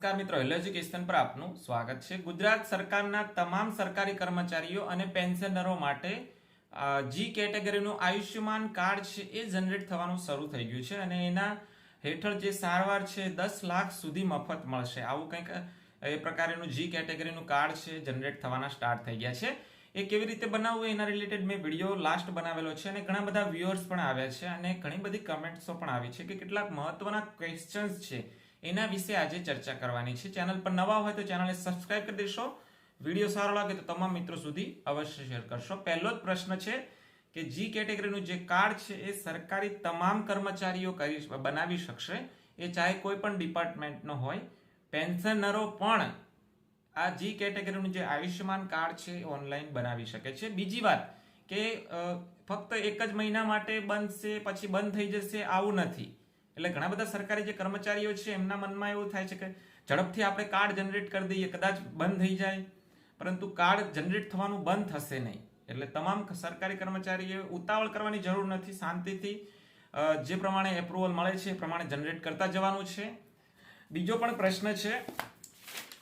નમસ્કાર મિત્રો, hello education પર આપનું સ્વાગત છે। ગુજરાત સરકારના તમામ સરકારી કર્મચારીઓ અને પેન્શનરો માટે જી કેટેગરીનું આયુષ્યમાન કાર્ડ છે એ જનરેટ થવાનું શરૂ થઈ ગયું છે અને એના હેઠળ જે સારવાર છે 10 લાખ સુધી મફત મળશે। આવું કંઈક એ પ્રકારનું જી કેટેગરીનું કાર્ડ છે જનરેટ થવાના સ્ટાર્ટ થઈ ગયા છે। એ કેવી રીતે બનાવવું એના રિલેટેડ મેં વિડીયો લાસ્ટ બનાવેલો છે અને ઘણા બધા વ્યુઅર્સ પણ આવ્યા છે અને ઘણી બધી કમેન્ટ્સો પણ આવી છે કે કેટલાક મહત્વના ક્વેશ્ચન્સ છે એના વિશે આજે ચર્ચા કરવાની છે। ચેનલ પર નવા હોય તો ચેનલને સબસ્ક્રાઇબ કરી દેશો। વિડીયો સારો લાગે તો તમામ મિત્રો સુધી અવશ્ય શેર કરશો। પહેલો જ પ્રશ્ન છે કે જી કેટેગરીનું જે કાર્ડ છે એ સરકારી તમામ કર્મચારીઓ બનાવી શકશે, એ ચાહે કોઈ પણ ડિપાર્ટમેન્ટનો હોય। પેન્શનરો પણ આ જી કેટેગરીનું જે આયુષ્યમાન કાર્ડ છે એ ઓનલાઈન બનાવી શકે છે। બીજી વાત કે ફક્ત એક જ મહિના માટે બનશે પછી બંધ થઈ જશે આવું નથી। એટલે ઘણા બધા સરકારી જે કર્મચારીઓ છે એમના મનમાં એવું થાય છે કે ઝડપથી આપણે કાર્ડ જનરેટ કરી દઈએ, કદાચ બંધ થઈ જાય પરંતુ કાર્ડ જનરેટ થવાનું બંધ થશે નહીં। એટલે તમામ સરકારી કર્મચારીઓ ઉતાવળ કરવાની જરૂર નથી, શાંતિથી જે પ્રમાણે એપ્રુવલ મળે છે એ પ્રમાણે જનરેટ કરતા જવાનું છે। બીજો પણ પ્રશ્ન છે,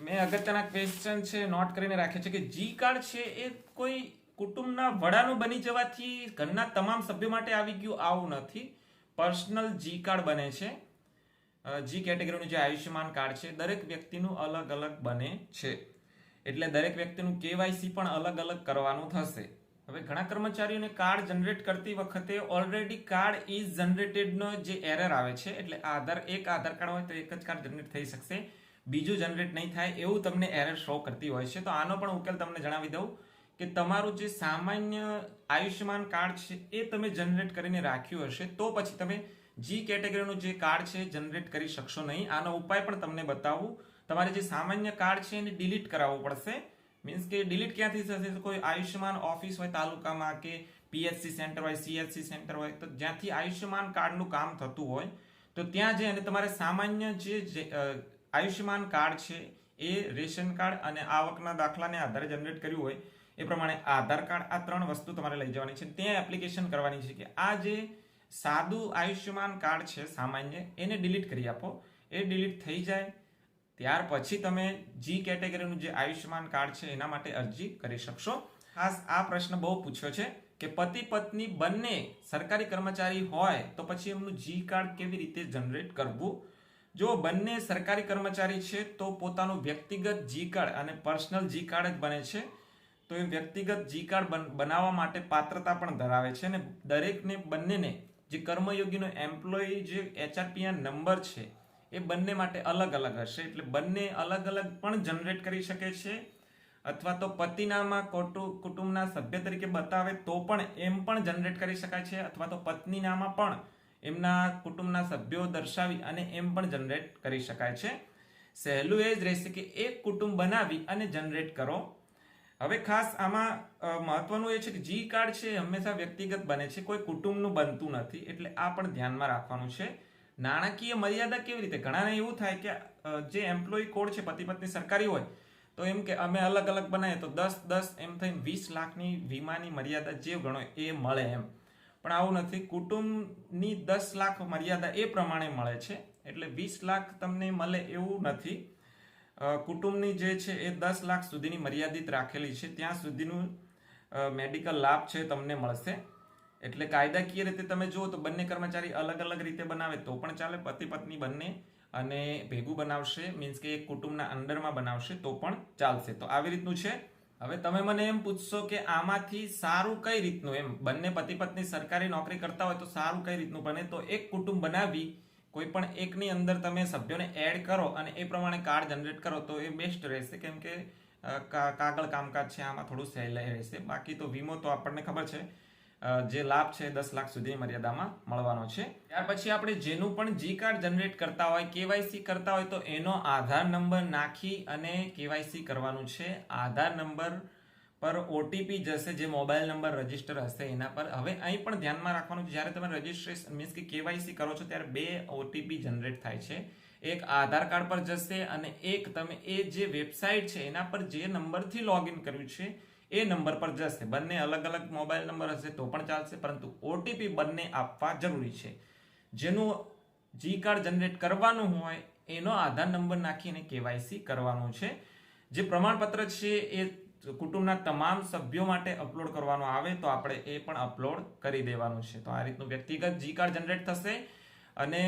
મેં અગત્યના ક્વેશ્ચન છે નોટ કરીને રાખ્યા છે કે જી કાર્ડ છે એ કોઈ કુટુંબના વડાનું બની જવાથી ઘરના તમામ સભ્યો માટે આવી ગયું આવું નથી। પર્સનલ જી કાર્ડ બને છે। જી કેટેગરીનું જે આયુષ્યમાન કાર્ડ છે દરેક વ્યક્તિનું અલગ અલગ બને છે, એટલે દરેક વ્યક્તિનું કેવાયસી પણ અલગ અલગ કરવાનું થશે। હવે ઘણા કર્મચારીઓને કાર્ડ જનરેટ કરતી વખતે ઓલરેડી કાર્ડ ઇઝ જનરેટેડનો જે એરર આવે છે, એટલે એક આધાર કાર્ડ હોય તો એક જ કાર્ડ જનરેટ થઈ શકશે, બીજું જનરેટ નહીં થાય એવું તમને એરર શો કરતી હોય છે। તો આનો પણ ઉકેલ તમને જણાવી દઉં કે તમારું જે સામાન્ય આયુષ્યમાન કાર્ડ છે એ તમે જનરેટ કરીને રાખ્યું હશે તો પછી તમે જી કેટેગરીનું જે કાર્ડ છે જનરેટ કરી શકશો નહીં। આનો ઉપાય પણ તમને બતાવું। તમારે જે સામાન્ય કાર્ડ છે એને ડિલીટ કરાવવું પડશે। મીન્સ કે ડિલીટ ક્યાંથી થશે? કોઈ આયુષ્યમાન ઓફિસ હોય તાલુકામાં કે પીએચસી સેન્ટર હોય, સીએચસી સેન્ટર હોય, તો જ્યાંથી આયુષ્યમાન કાર્ડનું કામ થતું હોય તો ત્યાં જઈ અને તમારે સામાન્ય જે આયુષ્યમાન કાર્ડ છે એ રેશન કાર્ડ અને આવકના દાખલાને આધારે જનરેટ કર્યું હોય એ પ્રમાણે આધાર કાર્ડ, આ ત્રણ વસ્તુ તમારે લઈ જવાની છે। ત્યાં એપ્લિકેશન કરવાની છે કે આ જે સાદું આયુષ્યમાન કાર્ડ છે સામાન્ય એને ડિલીટ કરી આપો। એ ડિલીટ થઈ જાય ત્યાર પછી તમે જી કેટેગરીનું જે આયુષ્યમાન કાર્ડ છે એના માટે અરજી કરી શકશો। ખાસ આ પ્રશ્ન બહુ પૂછ્યો છે કે પતિ પત્ની બંને સરકારી કર્મચારી હોય તો પછી એમનું જી કાર્ડ કેવી રીતે જનરેટ કરવું? જો બંને સરકારી કર્મચારી છે તો પોતાનું વ્યક્તિગત જી કાર્ડ અને પર્સનલ જી કાર્ડ જ બને છે। તો એ વ્યક્તિગત જી કાર્ડ બનાવવા માટે પાત્રતા પણ ધરાવે છે અને દરેકને બંનેને જે કર્મયોગીનો એમ્પ્લોયી જે એચઆરપીઆર નંબર છે એ બંને માટે અલગ અલગ હશે, એટલે બંને અલગ અલગ પણ જનરેટ કરી શકે છે, અથવા તો પતિનામાં કુટુંબના સભ્ય તરીકે બતાવે તો પણ એમ પણ જનરેટ કરી શકાય છે, અથવા તો પત્નીનામાં પણ એમના કુટુંબના સભ્યો દર્શાવી અને એમ પણ જનરેટ કરી શકાય છે। સહેલું એ જ રહેશે કે એક કુટુંબ બનાવી અને જનરેટ કરો। હવે ખાસ આમાં મહત્વનું એ છે કે જી કાર્ડ છે હંમેશા વ્યક્તિગત બને છે, કોઈ કુટુંબનું બનતું નથી, એટલે આ પણ ધ્યાનમાં રાખવાનું છે। નાણાકીય મર્યાદા કેવી રીતે? ઘણાને એવું થાય કે જે એમ્પ્લોયી કોડ છે પતિ પત્ની સરકારી હોય તો એમ કે અમે અલગ અલગ બનાવીએ તો 10 એમ થઈને 20 લાખની વીમાની મર્યાદા જે ગણો એ મળે એમ, પણ આવું નથી। કુટુંબની 10 લાખ મર્યાદા એ પ્રમાણે મળે છે, એટલે 20 લાખ તમને મળે એવું નથી। કુટુંબની જે છે એ 10 લાખ સુધીની મર્યાદિત રાખેલી છે, ત્યાં સુધીનું મેડિકલ લાભ છે તમને મળશે। એટલે કાયદાકીય રીતે તમે જુઓ તો બંને કર્મચારી અલગ અલગ રીતે બનાવે તો પણ ચાલે, પતિ પત્ની બંને અને ભેગું બનાવશે મીન્સ કે એક કુટુંબના અંડરમાં બનાવશે તો પણ ચાલશે। તો આવી રીતનું છે। હવે તમે મને એમ પૂછશો કે આમાંથી સારું કઈ રીતનું, એમ બંને પતિ પત્ની સરકારી નોકરી કરતા હોય તો સારું કઈ રીતનું બને? તો એક કુટુંબ બનાવી કોઈ પણ એકની અંદર તમે સભ્યોને એડ કરો અને એ પ્રમાણે કાર્ડ જનરેટ કરો તો એ બેસ્ટ રહેશે, કેમ કે કાગળ કામકાજ છે આમાં થોડું સહેલાઈ રહેશે। બાકી તો વીમો તો આપણને ખબર છે જે લાભ છે 10 લાખ સુધીની મર્યાદામાં મળવાનો છે। ત્યાર પછી આપણે જેનું પણ જી કાર્ડ જનરેટ કરતા હોય, કેવાયસી કરતા હોય તો એનો આધાર નંબર નાખી અને કેવાયસી કરવાનું છે। આધાર નંબર પર ઓટીપી જશે, જે મોબાઈલ નંબર રજીસ્ટર હશે એના પર। હવે અહીં પણ ધ્યાનમાં રાખવાનું, જ્યારે તમે રજીસ્ટ્રેશન મીન્સ કે કેવાયસી કરો છો ત્યારે 2 ઓટીપી જનરેટ થાય છે। એક આધાર કાર્ડ પર જશે અને એક તમે એ જે વેબસાઇટ છે એના પર જે નંબરથી લોગિન કર્યું છે એ નંબર પર જશે। બંને અલગ અલગ મોબાઈલ નંબર હશે તો પણ ચાલશે, પરંતુ ઓટીપી બંને આપવા જરૂરી છે। જેનું જી કાર્ડ જનરેટ કરવાનું હોય એનો આધાર નંબર નાખીને કેવાયસી કરવાનું છે. જે પ્રમાણપત્ર છે એ કુટુંબના તમામ સભ્યો માટે અપલોડ કરવાનું આવે તો આપણે એ પણ અપલોડ કરી દેવાનું છે. તો આ રીતનું વ્યક્તિગત જી કાર્ડ જનરેટ થશે અને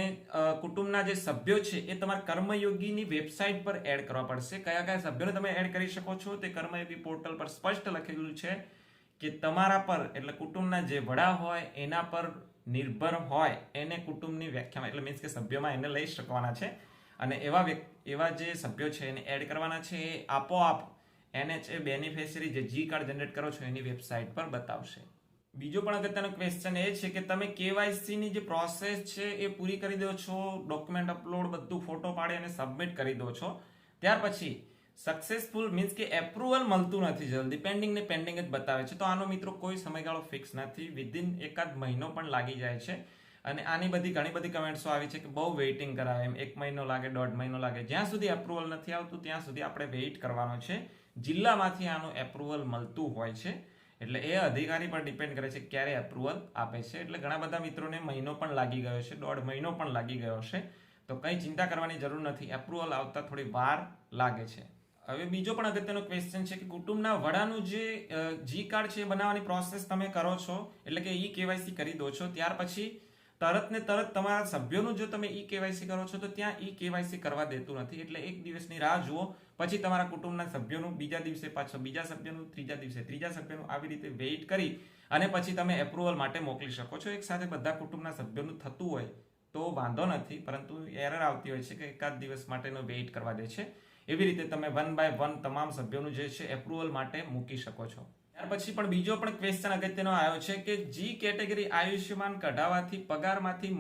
કુટુંબના જે સભ્યો છે એ તમારા કર્મયોગીની વેબસાઇટ પર એડ કરવા પડશે. કયા કયા સભ્યોને તમે એડ કરી શકો છો તે કર્મયોગી પોર્ટલ પર સ્પષ્ટ લખેલું છે કે તમારા પર એટલે કુટુંબના જે વડા હોય એના પર નિર્ભર હોય એને કુટુંબની વ્યાખ્યામાં એટલે મીન્સ કે સભ્યોમાં એને લઈ શકવાના છે અને એવા જે સભ્યો છે એને એડ કરવાના છે. એ આપોઆપ NHA બેનિફિશિયરી જે જી કાર્ડ જનરેટ કરો છો એની વેબસાઇટ પર બતાવશે. બીજો પણ અગત્યનો ક્વેશ્ચન એ છે કે તમે KYC ની જે પ્રોસેસ છે એ પૂરી કરી દો છો, ડોક્યુમેન્ટ અપલોડ બધું ફોટો પાડી અને સબમિટ કરી દો છો, ત્યાર પછી સક્સેસફુલ મીન્સ કે એપ્રુવલ મળતું નથી, જલ્દી પેન્ડિંગ ને પેન્ડિંગ જ બતાવે છે. તો આનો મિત્રો કોઈ સમયગાળો ફિક્સ નથી, વિધિન એકાદ મહિનો પણ લાગી જાય છે. અને આની બધી ઘણી બધી કમેન્ટ્સો આવી છે કે બહુ વેઇટિંગ કરાવે, એમ 1 મહિનો લાગે, 1.5 મહિનો લાગે. જ્યાં સુધી એપ્રુવલ નથી આવતું ત્યાં સુધી આપણે વેઇટ કરવાનો છે. જિલ્લામાંથી આનું એપ્રુવલ મળતું હોય છે એટલે એ અધિકારી પર ડિપેન્ડ કરે છે ક્યારે એપ્રુવલ આપે છે. એટલે ઘણા બધા મિત્રોને મહિનો પણ લાગી ગયો છે, 1.5 મહિનો પણ લાગી ગયો છે. તો કંઈ ચિંતા કરવાની જરૂર નથી, એપ્રુવલ આવતા થોડી વાર લાગે છે. હવે બીજો પણ અગત્યનો ક્વેશ્ચન છે કે કુટુંબના વડાનું જે જી કાર્ડ છે એ બનાવવાની પ્રોસેસ તમે કરો છો એટલે કે ઈ કેવાયસી કરી દો છો, ત્યાર પછી તરત ને તરત તમારા સભ્યોનું જો તમે ઈ કેવાયસી કરો છો તો ત્યાં ઈ કેવાયસી કરવા દેતું નથી. એટલે એક દિવસની રાહ જુઓ, પછી તમારા કુટુંબના સભ્યોનું બીજા દિવસે પાછો બીજા સભ્યનું, ત્રીજા દિવસે ત્રીજા સભ્યનું, આવી રીતે વેઇટ કરી અને પછી તમે એપ્રુવલ માટે મોકલી શકો છો. એક સાથે બધા કુટુંબના સભ્યોનું થતું હોય તો વાંધો નથી, પરંતુ એરર આવતી હોય છે કે એકાદ દિવસ માટેનો વેઇટ કરવા દે છે. એવી રીતે તમે 1 બાય 1 તમામ સભ્યોનું જે છે એપ્રુવલ માટે મૂકી શકો છો. ત્યાર પછી પણ બીજો પણ ક્વેશ્ચન અગત્યનો આવ્યો છે કે જી કેટેગરી આયુષ્યમાન કઢાવવાથી પગારમાંથી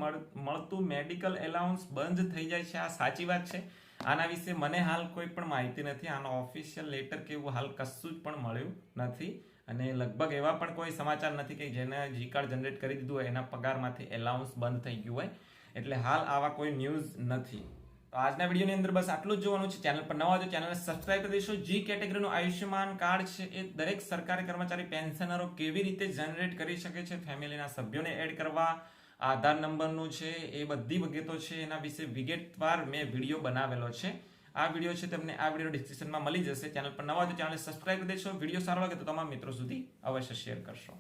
મળતું મેડિકલ એલાઉન્સ બંધ થઈ જાય છે. આ સાચી વાત છે? આના વિશે મને હાલ કોઈ પણ માહિતી નથી. આનો ઓફિશિયલ લેટર કે એવું હાલ કશું જ પણ મળ્યું નથી અને લગભગ એવા પણ કોઈ સમાચાર નથી કે જેને જી કાર્ડ જનરેટ કરી દીધું હોય એના પગારમાંથી એલાઉન્સ બંધ થઈ ગયું હોય. એટલે હાલ આવા કોઈ ન્યૂઝ નથી. તો આજના વિડીયોની અંદર બસ આટલું જ જોવાનું છે. ચેનલ પર નવા હોય તો ચેનલને સબસ્ક્રાઇબ કરી દેશો. જી કેટેગરીનું આયુષ્યમાન કાર્ડ છે એ દરેક સરકારી કર્મચારી પેન્શનરો કેવી રીતે જનરેટ કરી શકે છે, ફેમિલીના સભ્યોને એડ કરવા, આધાર નંબરનું છે એ બધી વિગતો છે એના વિશે વિગતવાર મેં વિડીયો બનાવેલો છે. આ વિડીયો છે તમને આ વિડીયો ડિસ્ક્રિપ્શનમાં મળી જશે. ચેનલ પર નવા હોય તો ચેનલને સબસ્ક્રાઇબ કરી દેશો. વિડીયો સારો લાગે તો તમામ મિત્રો સુધી અવશ્ય શેર કરશો.